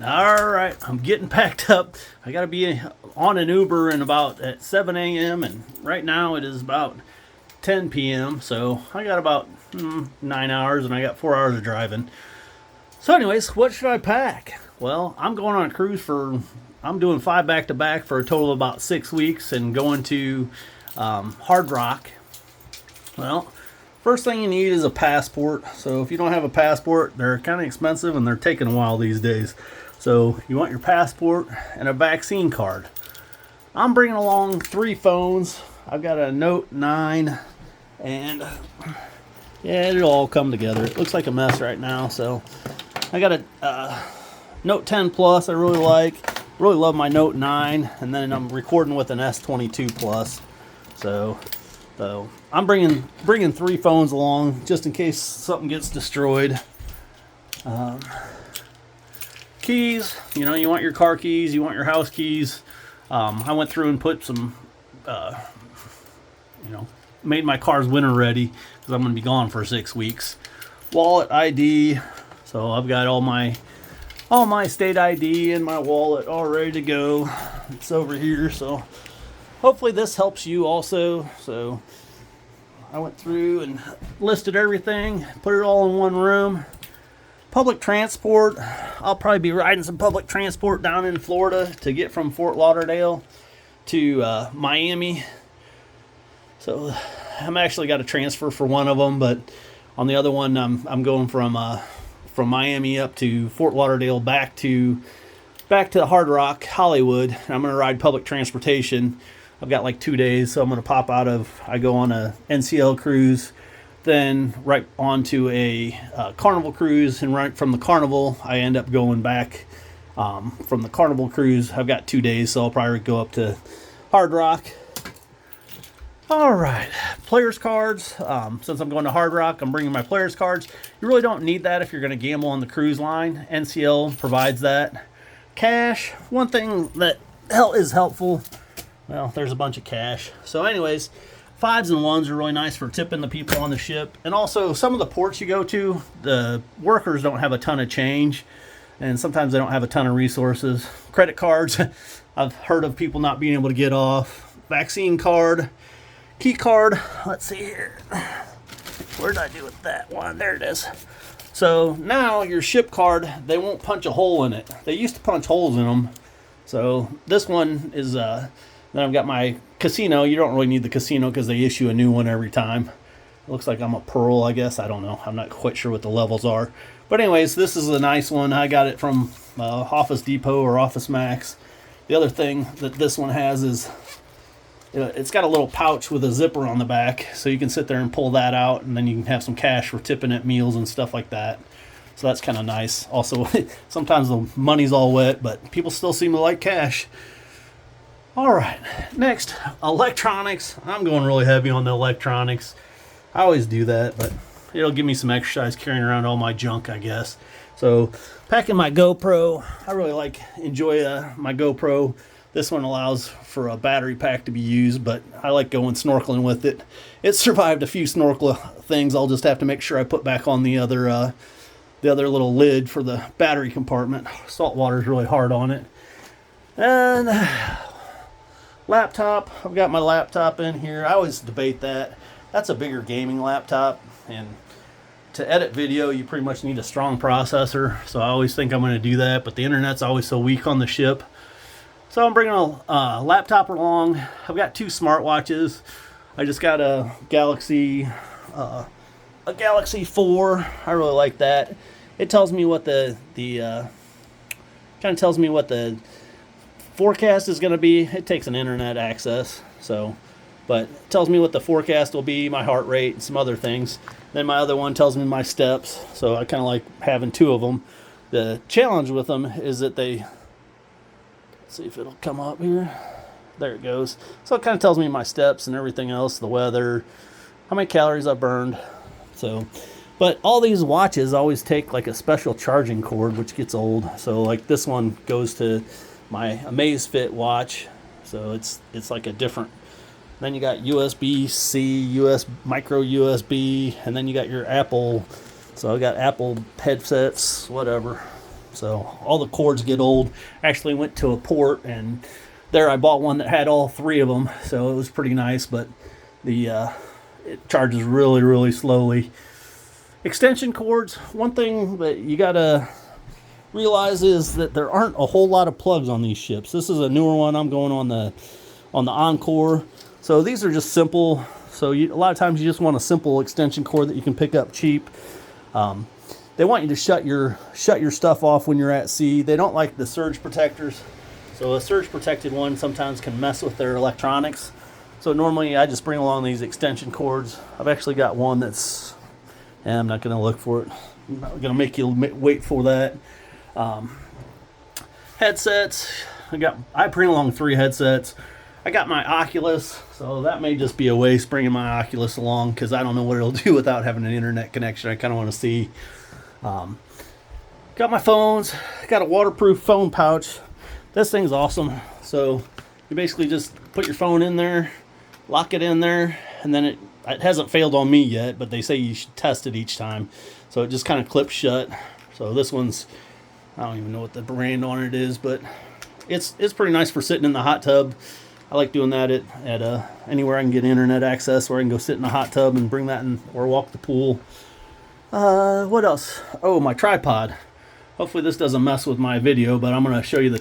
All right, I'm getting packed up. I got to be on an Uber in about at 7 a.m. and right now it is about 10 p.m. So I got about 9 hours and I got 4 hours of driving. So, anyways, what should I pack? Well, I'm going on a cruise for. I'm doing 5 back to back for a total of about 6 weeks and going to Hard Rock. Well, first thing you need is a passport. So if you don't have a passport, they're kind of expensive and they're taking a while these days. So you want your passport and a vaccine card. I'm bringing along 3 phones. I've got a Note 9 and yeah, it'll all come together. It looks like a mess right now. So I got a Note 10 Plus I really like. Really love my Note 9. And then I'm recording with an S22 Plus. So I'm bringing 3 phones along just in case something gets destroyed. Keys, you want your car keys, you want your house keys. I went through and put some, made my cars winter ready because I'm going to be gone for 6 weeks. Wallet, ID, so I've got all my state ID and my wallet all ready to go. It's over here, so hopefully this helps you also. So I went through and listed everything, put it all in one room. Public transport, I'll probably be riding some public transport down in Florida to get from Fort Lauderdale to Miami. So I'm actually got a transfer for one of them, but on the other one I'm going from Miami up to Fort Lauderdale back to Hard Rock, Hollywood. I'm going to ride public transportation. I've got like 2 days, so I'm going to I go on a NCL cruise, then right onto a carnival cruise, and right from the carnival, I end up going back from the carnival cruise. I've got 2 days, so I'll probably go up to Hard Rock. All right, players cards. Since I'm going to Hard Rock, I'm bringing my players cards. You really don't need that if you're going to gamble on the cruise line. NCL provides that. Cash, one thing that is helpful. Well, there's a bunch of cash. So anyways, 5s and 1s are really nice for tipping the people on the ship. And also, some of the ports you go to, the workers don't have a ton of change. And sometimes they don't have a ton of resources. Credit cards, I've heard of people not being able to get off. Vaccine card. Key card. Let's see here. Where did I do with that one? There it is. So now your ship card, they won't punch a hole in it. They used to punch holes in them. So this one is... Then I've got my casino. You don't really need the casino because they issue a new one every time. It looks like I'm a pearl, I guess. I don't know. I'm not quite sure what the levels are. But anyways, this is a nice one. I got it from Office Depot or Office Max. The other thing that this one has is it's got a little pouch with a zipper on the back. So you can sit there and pull that out. And then you can have some cash for tipping at meals and stuff like that. So that's kind of nice. Also, sometimes the money's all wet, but people still seem to like cash. All right, next, electronics. I'm going really heavy on the electronics. I always do that, but it'll give me some exercise carrying around all my junk, I guess. So, packing my GoPro. I really enjoy my GoPro. This one allows for a battery pack to be used, but I like going snorkeling with it. It survived a few snorkel things. I'll just have to make sure I put back on the other little lid for the battery compartment. Salt water is really hard on it. And laptop. I've got my laptop in here. I always debate that. That's a bigger gaming laptop, and to edit video you pretty much need a strong processor, so I always think I'm going to do that, but the internet's always so weak on the ship. So I'm bringing a laptop along. I've got 2 smartwatches. I just got a Galaxy 4. I really like that. It tells me what the kind of tells me what the forecast is going to be. It takes an internet access, but it tells me what the forecast will be, my heart rate, and some other things. Then my other one tells me my steps, so I kind of like having 2 of them. The challenge with them is that let's see if it'll come up here. There it goes. So it kind of tells me my steps and everything else, the weather, how many calories I burned. But all these watches always take like a special charging cord, which gets old. So like this one goes to my Amazfit watch, so it's like a different. Then you got USB-C, micro USB, and then you got your Apple. So I got Apple headsets, whatever. So all the cords get old. Actually went to a port, and there I bought one that had all 3 of them, so it was pretty nice, but the it charges really, really slowly. Extension cords, one thing that you gotta realize is that there aren't a whole lot of plugs on these ships. This is a newer one. I'm going on the Encore. So these are just simple. So a lot of times you just want a simple extension cord that you can pick up cheap. They want you to shut your stuff off when you're at sea. They don't like the surge protectors. So a surge protected one sometimes can mess with their electronics. So normally I just bring along these extension cords. I've actually got one that's, I'm not going to look for it. I'm not going to make you wait for that. Headsets. I bring along 3 headsets. I got my Oculus, so that may just be a waste bringing my Oculus along because I don't know what it'll do without having an internet connection. I kind of want to see. Got my phones. Got a waterproof phone pouch. This thing's awesome. So you basically just put your phone in there, lock it in there, and then it hasn't failed on me yet, but they say you should test it each time. So it just kind of clips shut. So this one's, I don't even know what the brand on it is, but it's pretty nice for sitting in the hot tub. I like doing that at anywhere I can get internet access, where I can go sit in the hot tub and bring that in, or walk the pool. What else? Oh, my tripod. Hopefully this doesn't mess with my video, but I'm going to show you the tripod.